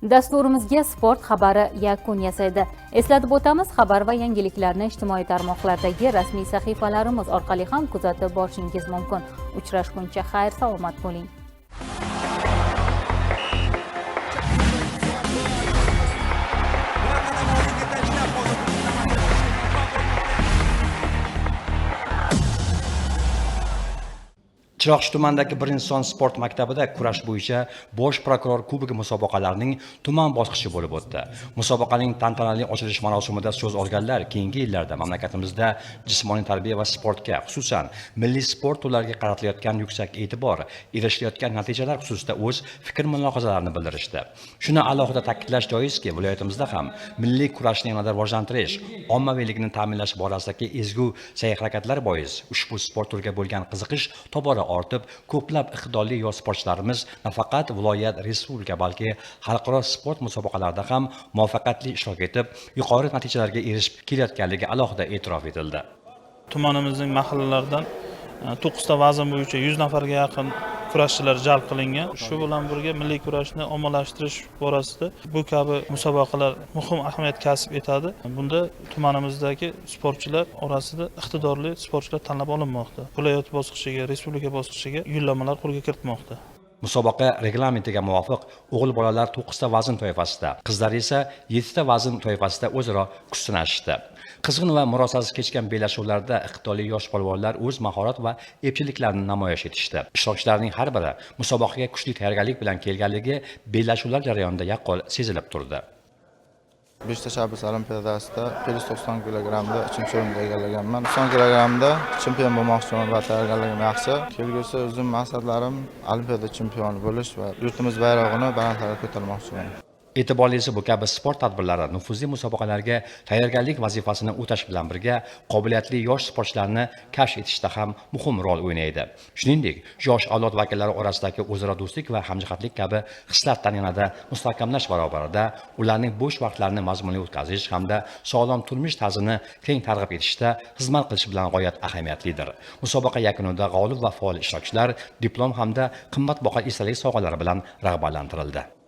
Dasturimizga sport xabari yakun yasaydi. Eslatib o'tamiz, xabar va yangiliklarni ijtimoiy tarmoqlardagi rasmiy sahifalarimiz orqali ham kuzatib borishingiz mumkin. Uchrashguncha xayr, salomat bo'ling. Chiroqchi tumanidagi Birinchi sport maktabida kurash bo'yicha bosh prokuror kubogi musobaqalarining tuman bosqichi bo'lib o'tdi. Musobaqaning tantanali ochilish marosimida so'z olganlar keyingi yillarda mamlakatimizda jismoniy tarbiya va sportga, xususan milliy sport turlariga qaratilayotgan yuksak e'tibor, erishilayotgan natijalar xususida o'z fikr-mulohazalarini bildirishdi. Shuni alohida ta'kidlash joizki, viloyatimizda ham milliy kurashni yanada rivojlantirish, ommaviylikni ta'minlash borasidagi ezgu sa'y-harakatlar bois ushbu sport turiga bo'lgan qiziqish tobora ortib, ko'plab iqtidorli yosh sportchilarimiz nafaqat viloyat, respublika, balki xalqaro sport musobaqalarida ham muvaffaqiyatli ishtirok etib, yuqori natijalarga erishib kelayotganligi alohida e'tirof etildi. Tumanimizning mahallalaridan 9 ta vazn bo'yicha 100 nafarga yaqin kurashchilar jalb qilingan. Shu bilan birga milliy kurashni ommalashtirish borasida bu kabi musobaqalar muhim ahamiyat kasb etadi. Bunda tumanimizdagi sportchilar orasida iqtidorli sportchilar tanlab olinmoqda. Viloyat bosqichiga, respublika bosqichiga yo'llanmalar qo'lga kiritmoqda. Musobaqa reglamentiga muvofiq o'g'il bolalar 9 ta vazn toifasida, qizlar esa 7 ta vazn toifasida o'zaro kuch sinashdi. Qizg'in va murosasiz kechgan bellashuvlarda iqtidorli yosh polvonlar o'z mahorat va epchilliklarini namoyish etishdi. Ishtirokchilarning har biri musobaqaga kuchli tayyorgarlik bilan kelganligi bellashuvlar jarayonida yaqqol sezilib turdi. Beşiktaş Olimpiadasida 90 kilogramda 3-o'rinni egallaganman. 90 kilogramda chempion bo'lmoqchiman va tayyorgarligim yaxshi. Kelgusi o'zim maqsadlarim Olimpiada chempioni bo'lish va yurtimiz bayrog'ini balandlarga ko'tarmoqchiman. E'tiborlisi bu kabi sport tadbirlari nufuzli musobaqalarga tayyorgarlik vazifasini o'tash bilan birga qobiliyatli yosh sportchilarni kashf etishda ham muhim rol o'ynaydi. Shuningdek, yosh avlod vakillari orasidagi o'zaro do'stlik va hamjihatlik kabi hislatlarni yanada mustahkamlash barobarida ularning bo'sh vaqtlarini mazmunli o'tkazish hamda sog'lom turmush tarzini keng targ'ib etishda xizmat qilish bilan g'oyat ahamiyatlidir. Musobaqa yakunida g'olib va faol ishtirokchilar diplom hamda qimmatbaho esdalik sovg'alari bilan rag'batlantirildi.